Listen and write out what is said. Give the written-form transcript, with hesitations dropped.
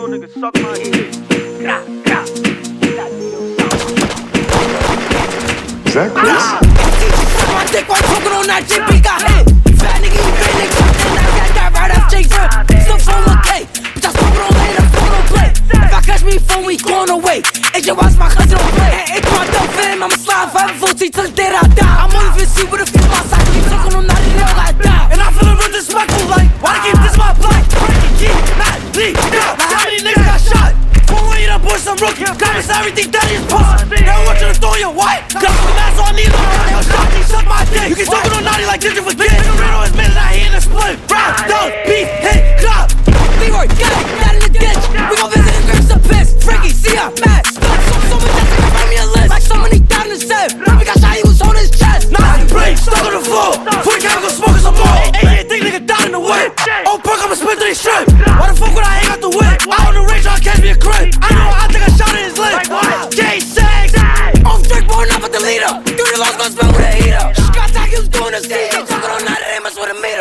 Nigga, suck my dick. Is that Chris? Suck my dick while talking on that shit, bitch got hit. Fat nigga, you big nigga, and I got that right off J-Front. Still phone okay, bitch I smoking on lane, I'm phone on play. If I catch me phone, we going away. AJ watch my cousin don't play. Hey, it's my dope fam, I'ma slide 540 till the day that I die. I'm only finna see what the fuck my side keep talking on that, they all got die. And I'm feeling real disrespectful, like, why they keep this my block? Keep not leave, now, how many niggas got shot? Won't you to push some rookie, promise everything that is pussy. Never want you to throw your white, got the mask on, need a shot, they suck my dick. You can talk on naughty like did you forget? Nigga ran on his man and I hit in the split. Brown, down, beef, hit, club. Leroy, get it, not in the ditch. We gon' visit and grab some piss. Freaky, see ya, mad. So much that they write me a list. Like so many down in the set. Baby got shot, he was on his chest. Nah, he break, stuck on the floor. Before he can't go smoking some more. Hey, think nigga died in the whip. Oh, perk, I'ma spin through these strip. Why the fuck would I hang out the whip? Out on the range, I'll catch me a crib. I know, I think I shot in his lip. J6, off Drake, blowing up at the leader. Dude, the lost gun smell with a heater. Got that, he was doing a scene. Talking all night, they mess with a meter.